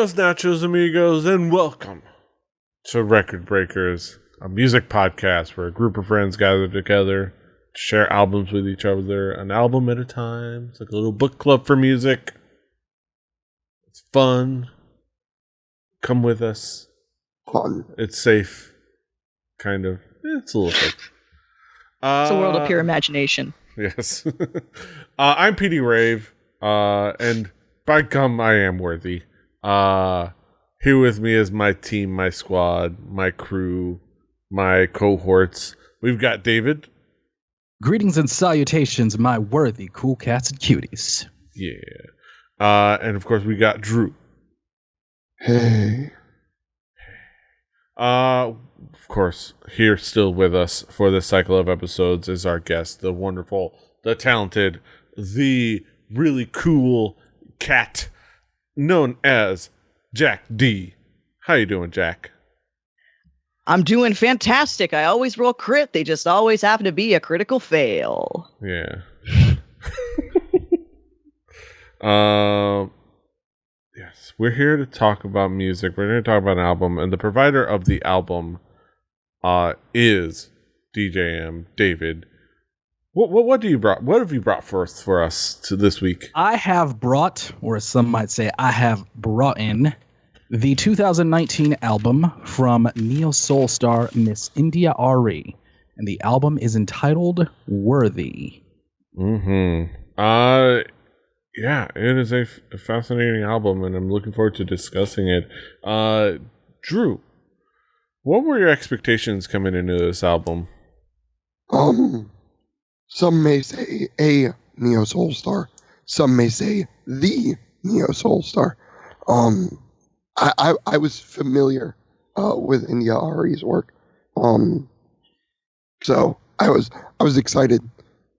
Buenos nachos, amigos, and welcome to Record Breakers, a music podcast where a group of friends gather together to share albums with each other, an album at a time. It's like a little book club for music. It's fun. Come with us. Fun. It's safe. Kind of. It's a little safe. It's a world of pure imagination. Yes. I'm PD Rave, and by gum, I am worthy. Here with me is my team, my squad, my crew, my cohorts. We've got David. Greetings and salutations, my worthy cool cats and cuties. Yeah. And of course, we got Drew. Hey. Of course, here still with us for this cycle of episodes is our guest, the wonderful, the talented, the really cool cat known as Jack D. How you doing, Jack? I'm doing fantastic. I always roll crit. They just always happen to be a critical fail. Yeah. Yes, we're here to talk about music. We're here to talk about an album, and the provider of the album is DJM David. What do you brought? What have you brought for us to this week? I have brought, or some might say, I have brought in the 2019 album from neo soul star Miss India.Arie, and the album is entitled "Worthy." Yeah, it is a fascinating album, and I'm looking forward to discussing it. Drew, what were your expectations coming into this album? Some may say a neo soul star. Some may say the neo soul star. I was familiar with India.Arie's work. So I was excited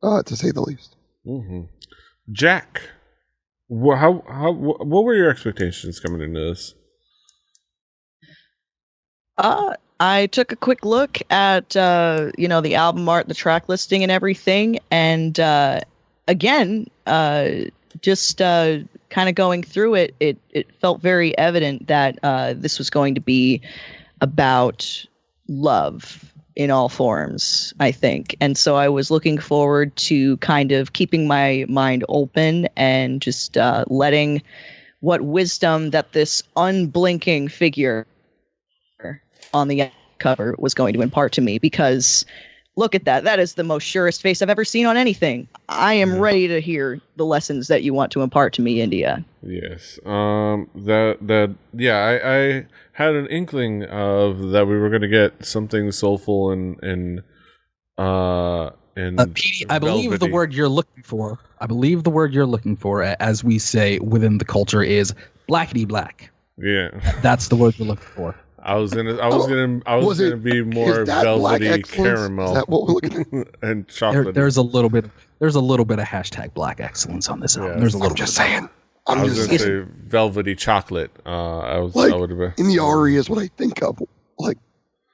to say the least. Mm-hmm. Jack, what were your expectations coming into this? I took a quick look at the album art, the track listing, and everything, and again, just kind of going through it, it felt very evident that this was going to be about love in all forms, I think. And so I was looking forward to kind of keeping my mind open and just letting what wisdom that this unblinking figure on the cover was going to impart to me, because look at that. That is the most surest face I've ever seen on anything. I am ready to hear the lessons that you want to impart to me, India. Yes. I had an inkling of that we were going to get something soulful and PD, I believe the word you're looking for. As we say within the culture, is blackety black. Yeah. That's the word you're looking for. I was gonna be more velvety caramel. Is that what we're looking at? And chocolate. There's a little bit of hashtag black excellence on this album. Yeah. There's a little. I'm just saying. I was gonna say velvety chocolate. I would have been. India.Arie is what I think of. Like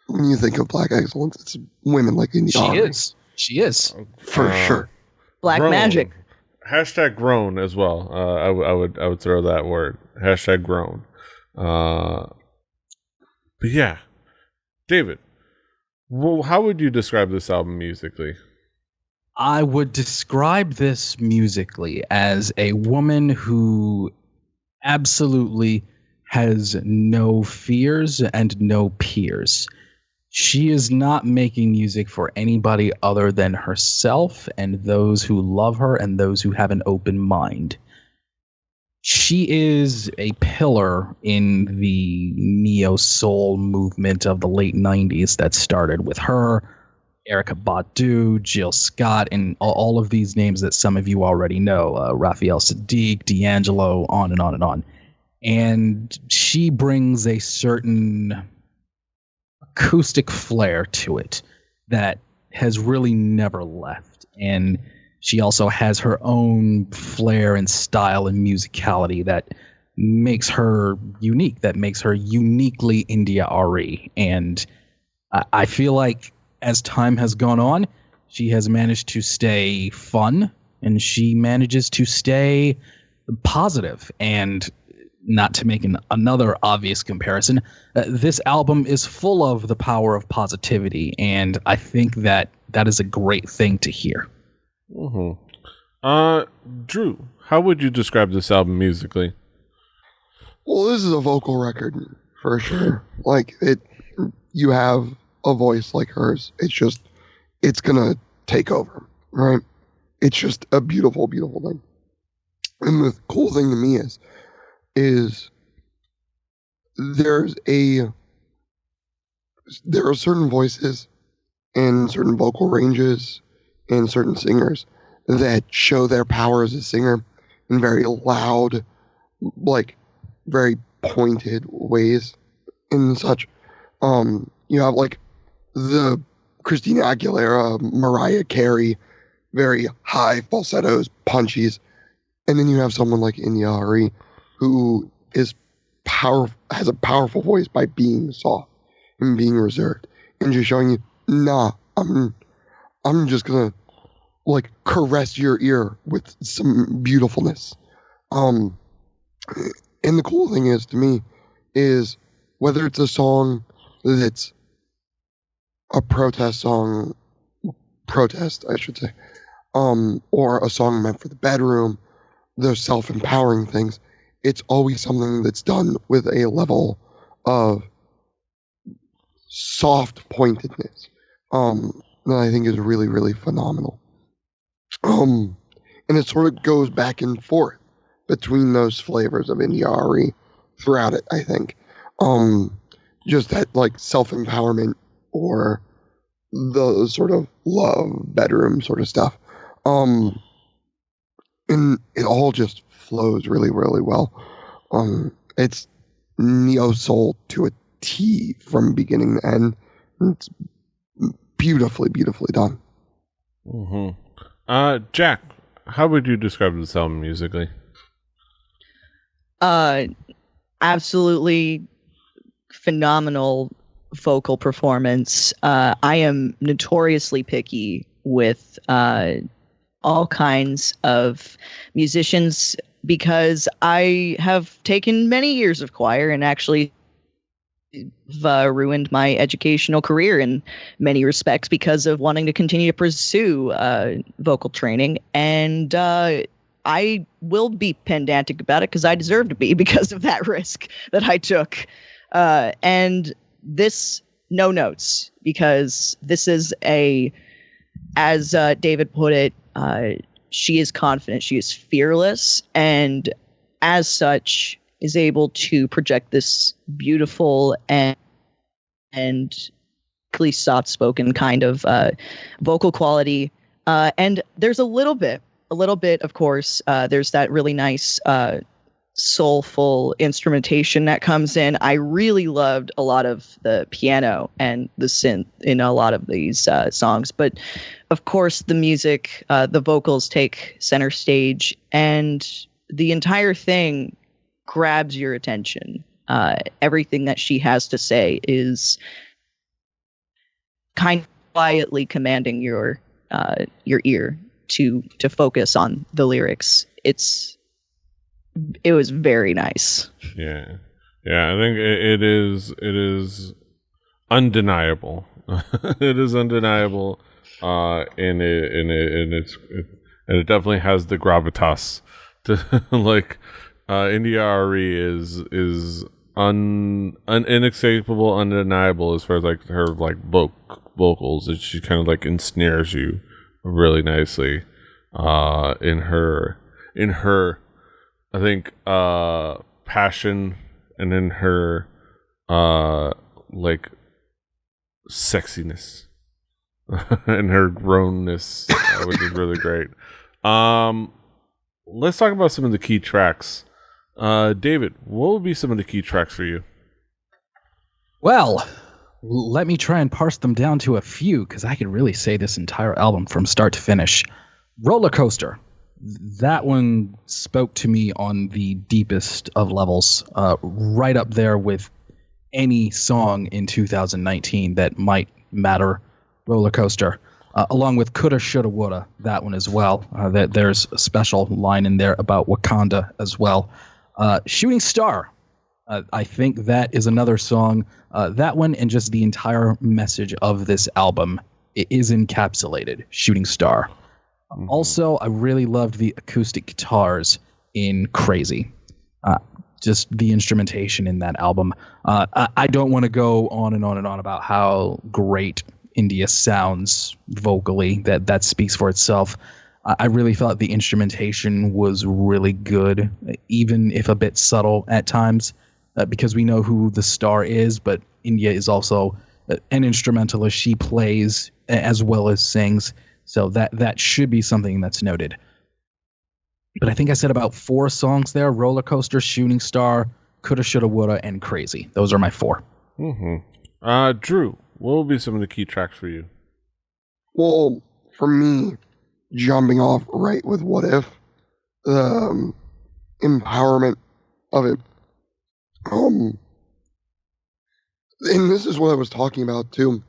when you think of black excellence, it's women like India.Arie. She is for sure. Black grown. magic. Hashtag grown as well. I would throw that word. Hashtag grown. But yeah, David, how would you describe this album musically? I would describe this musically as a woman who absolutely has no fears and no peers. She is not making music for anybody other than herself and those who love her and those who have an open mind. She is a pillar in the neo-soul movement of the late 90s that started with her, Erykah Badu, Jill Scott, and all of these names that some of you already know, Raphael Saadiq, D'Angelo, on and on and on. And she brings a certain acoustic flair to it that has really never left. And she also has her own flair and style and musicality that makes her unique, that makes her uniquely India.Arie. And I feel like as time has gone on, she has managed to stay fun and she manages to stay positive. And not to make another obvious comparison, this album is full of the power of positivity, and I think that is a great thing to hear. Drew, how would you describe this album musically? Well, this is a vocal record for sure. Like you have a voice like hers. It's gonna take over, right? It's just a beautiful, beautiful thing. And the cool thing to me is there are certain voices and certain vocal ranges and certain singers that show their power as a singer in very loud, like very pointed ways and such. You have like the Christina Aguilera, Mariah Carey, very high falsettos, punchies. And then you have someone like India.Arie, who has a powerful voice by being soft and being reserved and just showing you, nah, I'm just gonna like caress your ear with some beautifulness. And the cool thing is to me is whether it's a song that's a protest, I should say, or a song meant for the bedroom, those self-empowering things, it's always something that's done with a level of soft pointedness that I think is really, really phenomenal. And it sort of goes back and forth between those flavors of India.Arie throughout it, I think. Just that like self-empowerment or the sort of love bedroom sort of stuff. And it all just flows really, really well. It's neo soul to a T from beginning to end. It's beautifully, beautifully done. Jack, how would you describe this album musically? Absolutely phenomenal vocal performance. I am notoriously picky with all kinds of musicians because I have taken many years of choir and actually ruined my educational career in many respects because of wanting to continue to pursue vocal training. And I will be pedantic about it because I deserve to be because of that risk that I took. And this, no notes, because this is as David put it, she is confident, she is fearless, and as such is able to project this beautiful and really soft-spoken kind of vocal quality. And there's a little bit, of course, there's that really nice soulful instrumentation that comes in. I really loved a lot of the piano and the synth in a lot of these songs, but of course the music, the vocals take center stage, and the entire thing grabs your attention. Everything that she has to say is kind of quietly commanding your ear to focus on the lyrics. It was very nice. Yeah, I think it is undeniable. It is undeniable, and it definitely has the gravitas to like India.Arie is inescapable, undeniable as far as like her like vocals. That she kind of like ensnares you really nicely in her I think passion, and in her like sexiness and her grownness, which is really great. Let's talk about some of the key tracks. David, what would be some of the key tracks for you? Well, let me try and parse them down to a few, because I could really say this entire album from start to finish. Roller Coaster. That one spoke to me on the deepest of levels, right up there with any song in 2019 that might matter. Roller Coaster, along with Coulda, Shoulda, Woulda, that one as well. There's a special line in there about Wakanda as well. Shooting Star. I think that is another song. That one and just the entire message of this album is encapsulated. Shooting Star. Mhm. Also, I really loved the acoustic guitars in Crazy. Just the instrumentation in that album. I don't want to go on and on and on about how great India sounds vocally. That speaks for itself. I really felt the instrumentation was really good, even if a bit subtle at times, because we know who the star is, but India is also an instrumentalist. She plays as well as sings, so that should be something that's noted. But I think I said about 4 songs there: Roller Coaster, Shooting Star, Coulda, Shoulda, Woulda, and Crazy. Those are my 4. Mm-hmm. Drew, what will be some of the key tracks for you? Well, for me, jumping off right with What If, the empowerment of it. And this is what I was talking about too.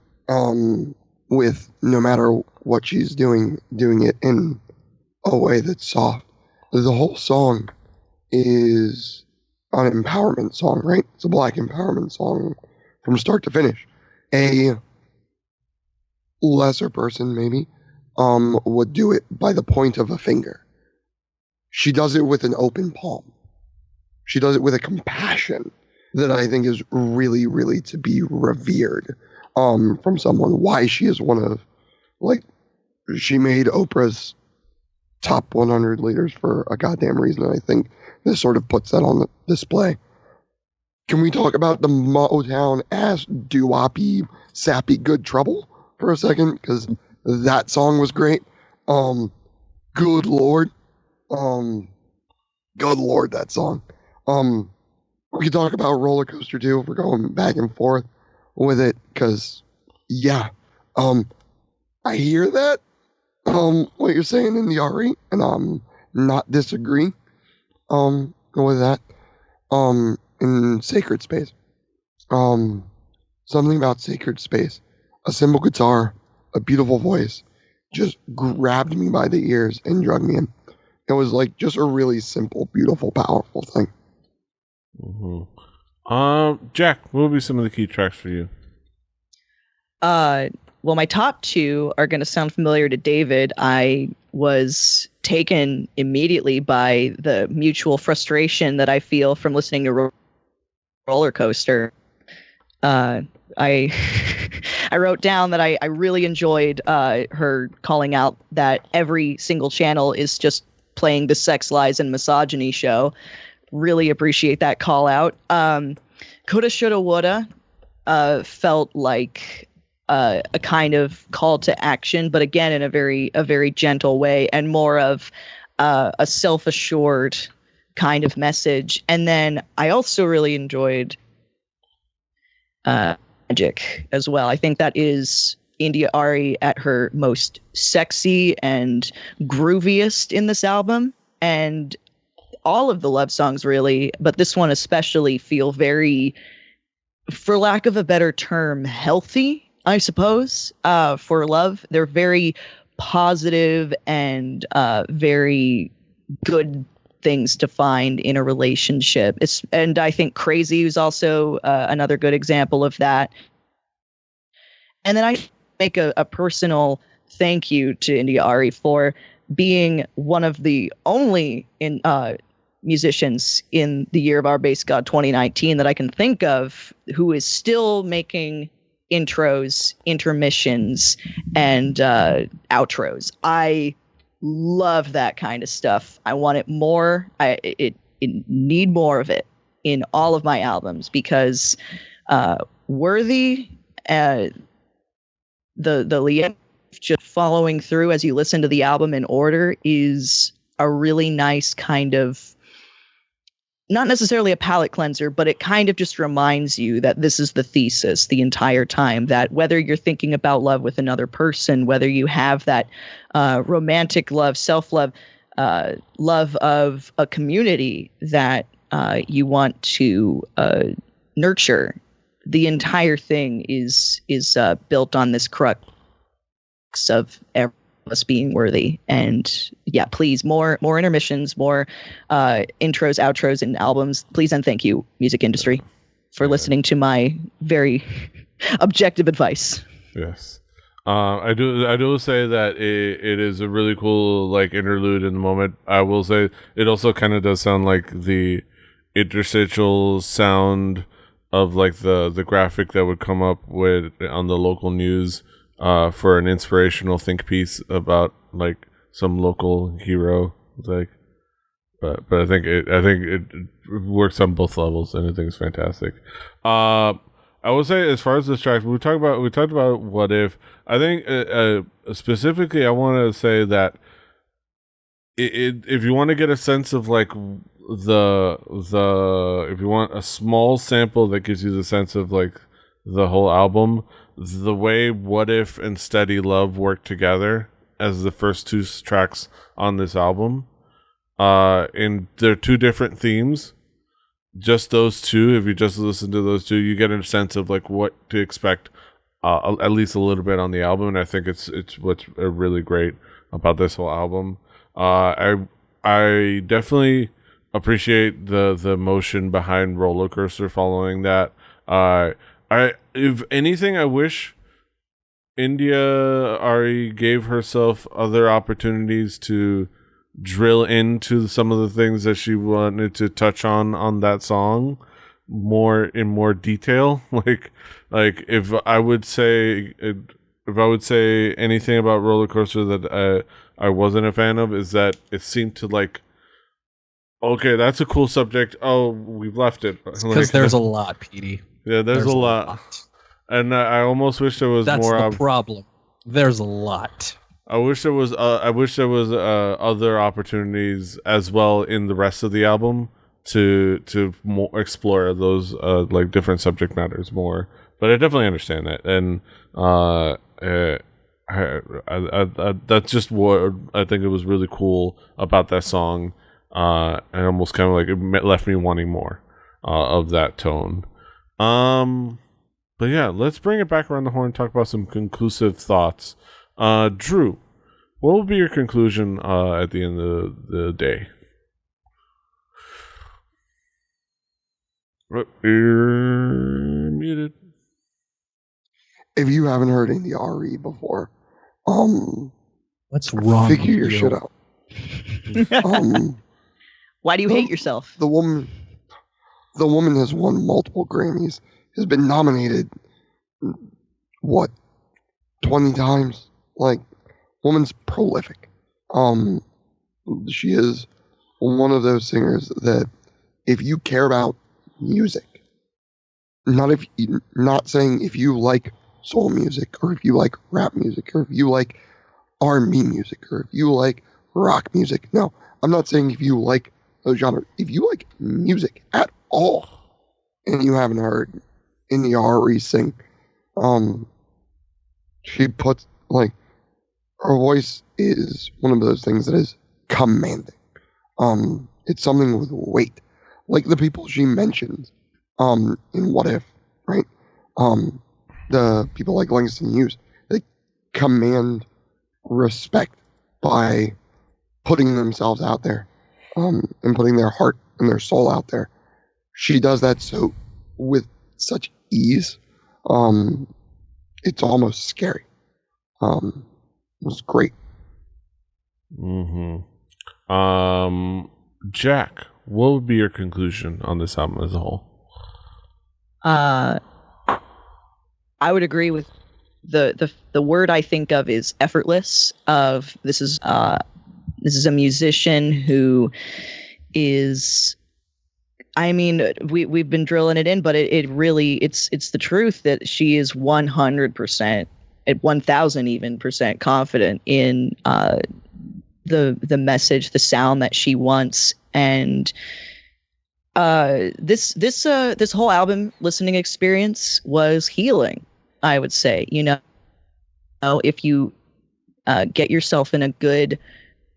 With no matter what she's doing it in a way that's soft. The whole song is an empowerment song, right? It's a black empowerment song from start to finish. A lesser person, maybe, would do it by the point of a finger. She does it with an open palm. She does it with a compassion that I think is really, really to be revered from someone. Why she is one of, she made Oprah's top 100 leaders for a goddamn reason. And I think this sort of puts that on display. Can we talk about the Motown ass doo-woppy, sappy Good Trouble for a second? Because that song was great. Good Lord. Good Lord, that song. We could talk about Roller Coaster too if we're going back and forth with it. Because, yeah, I hear that. What you're saying India.Arie, and I'm not disagreeing with that. In Sacred Space, something about Sacred Space, a simple guitar, a beautiful voice, just grabbed me by the ears and drug me in. It was like just a really simple, beautiful, powerful thing. Mm-hmm. Jack, what will be some of the key tracks for you? Well, my top 2 are going to sound familiar to David. I was taken immediately by the mutual frustration that I feel from listening to Roller Coaster. I I wrote down that I really enjoyed her calling out that every single channel is just playing the sex, lies, and misogyny show. Really appreciate that call out. Coulda, Shoulda, Woulda felt like a kind of call to action, but again in a very gentle way and more of a self-assured kind of message. And then I also really enjoyed Magic as well. I think that is India.Arie at her most sexy and grooviest in this album, and all of the love songs really, but this one especially feel very, for lack of a better term, healthy, I suppose, for love. They're very positive and very good things to find in a relationship. And I think Crazy is also another good example of that. And then I make a personal thank you to India.Arie for being one of the only musicians in the year of our base god 2019 that I can think of who is still making intros, intermissions, and outros. I love that kind of stuff. I want it more. It need more of it in all of my albums because Worthy, the liaison just following through as you listen to the album in order is a really nice kind of, not necessarily a palate cleanser, but it kind of just reminds you that this is the thesis the entire time, that whether you're thinking about love with another person, whether you have that romantic love, self-love, love of a community that you want to nurture, the entire thing is built on this crux of us being worthy. And yeah, please, more intermissions, more intros, outros, and albums. Please and thank you, music industry, for listening to my very objective advice. Yes. I do say that it is a really cool like interlude in the moment. I will say it also kind of does sound like the interstitial sound of like the graphic that would come up with on the local news for an inspirational think piece about like some local hero, like. But I think it works on both levels, and I think it's fantastic. I would say as far as this track, we talked about what if. I think specifically, I want to say that if you want to get a sense of like the if you want a small sample that gives you the sense of like the whole album, the way What If and Steady Love work together as the first two tracks on this album. And they're two different themes. Just those two, if you just listen to those two, you get a sense of like what to expect, at least a little bit on the album. And I think it's what's really great about this whole album. I definitely appreciate the motion behind Roller Coaster following that. If anything, I wish India.Arie gave herself other opportunities to drill into some of the things that she wanted to touch on that song in more detail. like if I would say anything about Roller Coaster that I wasn't a fan of, is that it seemed to like, okay, that's a cool subject, oh, we've left it, because there's a lot, Petey. Yeah, there's a lot. And I almost wish there was more. That's the problem. There's a lot. I wish there was other opportunities as well in the rest of the album to more explore those like different subject matters more. But I definitely understand that, and that's just what I think it was really cool about that song, and almost kind of like it left me wanting more of that tone. But yeah, let's bring it back around the horn and talk about some conclusive thoughts. Drew, what will be your conclusion at the end of the day? You're muted. If you haven't heard India.Arie before, what's wrong? Figure your shit out. Why do you hate yourself? The woman has won multiple Grammys, has been nominated, 20 times? Like, woman's prolific. She is one of those singers that if you care about music, not saying if you like soul music, or if you like rap music, or if you like R&B music, or if you like rock music. No, I'm not saying if you like those genres. If you like music at all, and you haven't heard India.Arie sing, she puts, like, her voice is one of those things that is commanding. It's something with weight. Like the people she mentions in What If, right? The people like Langston Hughes, they command respect by putting themselves out there, and putting their heart and their soul out there. She does that so with such ease. It's almost scary. It was great. Jack, what would be your conclusion on this album as a whole? I would agree with the word I think of is effortless. This is a musician who is, I mean, we've been drilling it in, but it really it's the truth that she is 100% at 1,000 even percent confident in the message, the sound that she wants, and this whole album listening experience was healing. I would say, if you get yourself in a good,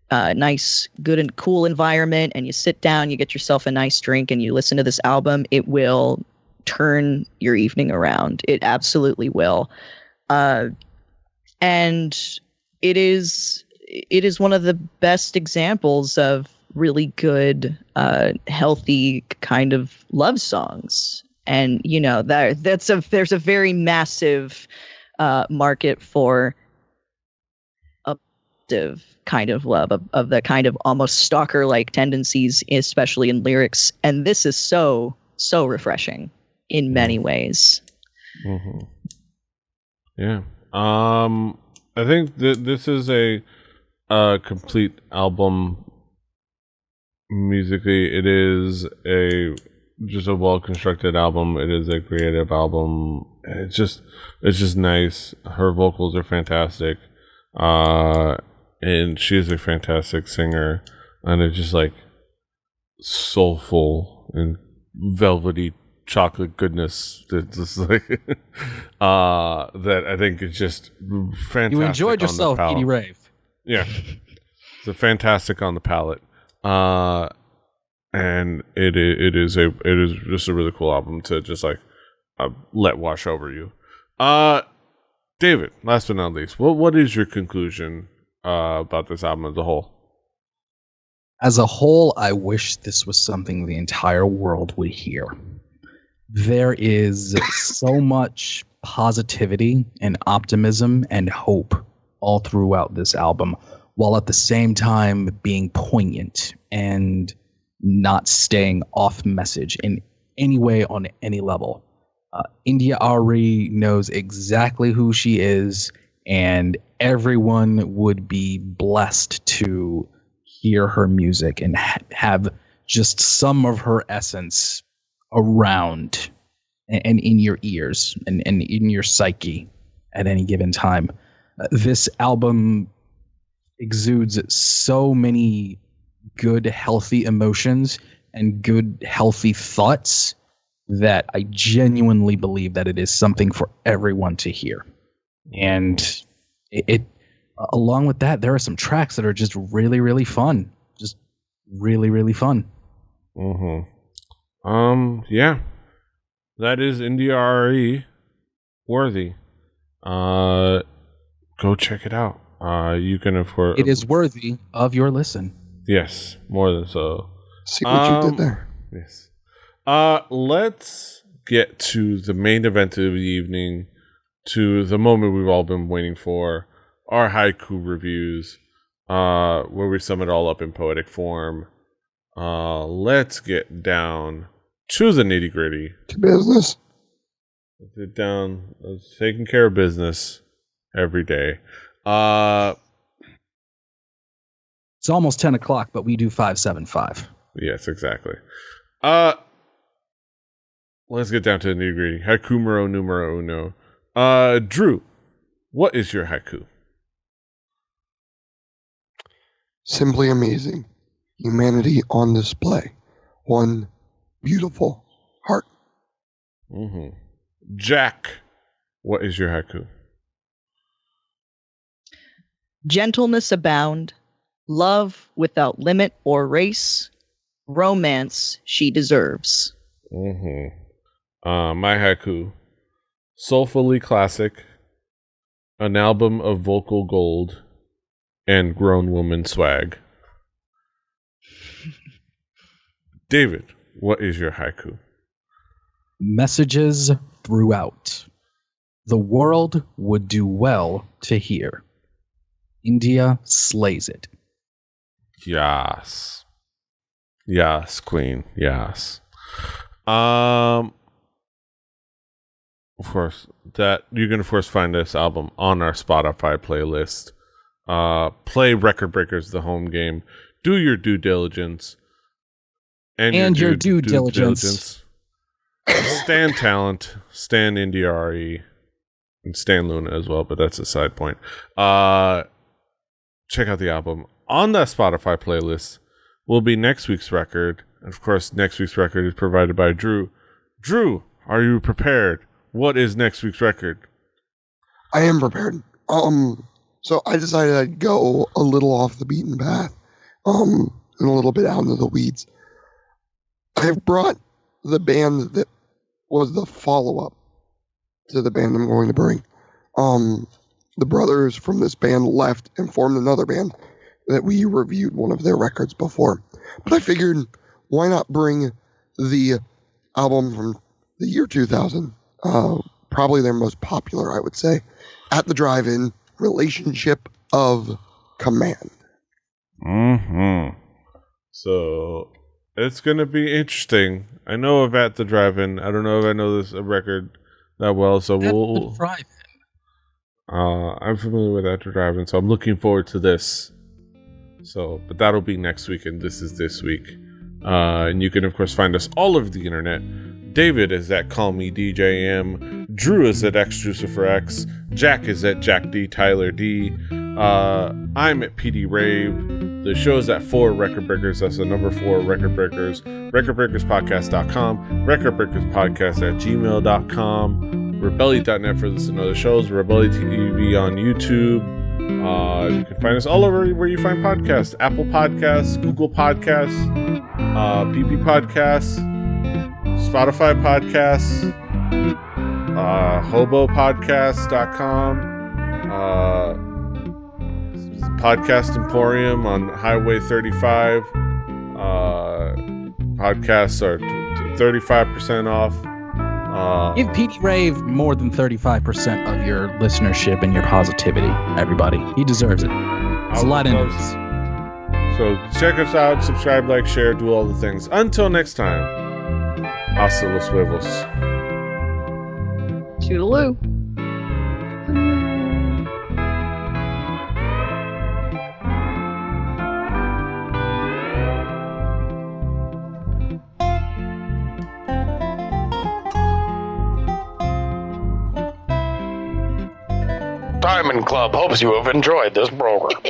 nice, good and cool environment, and you sit down, you get yourself a nice drink, and you listen to this album, it will turn your evening around. It absolutely will. And it is it is one of the best examples of really good, healthy kind of love songs. And there's a very massive market for kind of love, of the kind of almost stalker-like tendencies, especially in lyrics. And this is so refreshing in many ways. Mm-hmm. Yeah. I think that this is a complete album musically. It is just a well-constructed album. It is a creative album. It's just nice. Her vocals are fantastic. And she is a fantastic singer, and it's just like soulful and velvety chocolate goodness that's just like that I think is just fantastic. You enjoyed yourself, Edie Rave. Yeah. It's a fantastic on the palate. And it is just a really cool album to just like let wash over you. David, last but not least, what is your conclusion about this album as a whole? As a whole, I wish this was something the entire world would hear. There is so much positivity and optimism and hope all throughout this album, while at the same time being poignant and not staying off message in any way on any level. India.Arie knows exactly who she is, and everyone would be blessed to hear her music and have just some of her essence around and in your ears and in your psyche at any given time. This album exudes so many good, healthy emotions and good, healthy thoughts that I genuinely believe that it is something for everyone to hear. And it along with that, there are some tracks that are just really, really fun. Just really, really fun. Yeah. That is India.Arie worthy. Go check it out. You can afford. It is worthy of your listen. Yes, more than so. See what you did there. Yes. Let's get to the main event of the evening, to the moment we've all been waiting for, our haiku reviews, where we sum it all up in poetic form. Let's get down to the nitty gritty. To business. Let's get down. Let's taking care of business every day. It's almost 10 o'clock, but we do 575. Yes, exactly. Let's get down to the nitty gritty. Haiku numero uno. Drew, what is your haiku? Simply amazing. Humanity on display. One beautiful heart. Jack, what is your haiku? Gentleness abound, love without limit or race, romance she deserves. My haiku: soulfully classic, an album of vocal gold, and grown woman swag. David, what is your haiku? Messages throughout. The world would do well to hear. India slays it. Yes. Yes, queen. Yes. Of course, that you can of course find this album on our Spotify playlist. Play Record Breakers, the home game. Do your due diligence. And your due diligence. Stan Talent, Stan India.Arie, and Stan Luna as well, but that's a side point. Check out the album. On that Spotify playlist will be next week's record. And of course, next week's record is provided by Drew. Drew, are you prepared? What is next week's record? I am prepared. So I decided I'd go a little off the beaten path, and a little bit out into the weeds. I've brought the band that was the follow-up to the band I'm going to bring. the brothers from this band left and formed another band that we reviewed one of their records before. But I figured, why not bring the album from the year 2000, probably their most popular, I would say, At the Drive-In, Relationship of Command. So it's going to be interesting. I know of At the Drive-In. I don't know if I know this record that well, so we'll... I'm familiar with At the Drive-In, so I'm looking forward to this. So, but that'll be next week, and this is this week. And you can, of course, find us all over the internet. David is at Call Me DJM. Drew is at XJuciferX. Jack is at Jack D. Tyler D. I'm at PD Rave. The show is at 4 Record Breakers. That's the number 4 Record Breakers. RecordBreakersPodcast.com. RecordBreakersPodcast@gmail.com. Rebelli.net for this and other shows. Rebelli TV on YouTube. You can find us all over where you find podcasts. Apple Podcasts, Google Podcasts, PP Podcasts, Spotify Podcasts, HoboPodcast.com, Podcast Emporium on Highway 35. Podcasts are 35% off. Give PD Rave more than 35% of your listenership and your positivity, everybody. He deserves it. There's a lot in it. So check us out, subscribe, like, share, do all the things. Until next time, hasta los huevos. Toodaloo. Diamond Club hopes you have enjoyed this program.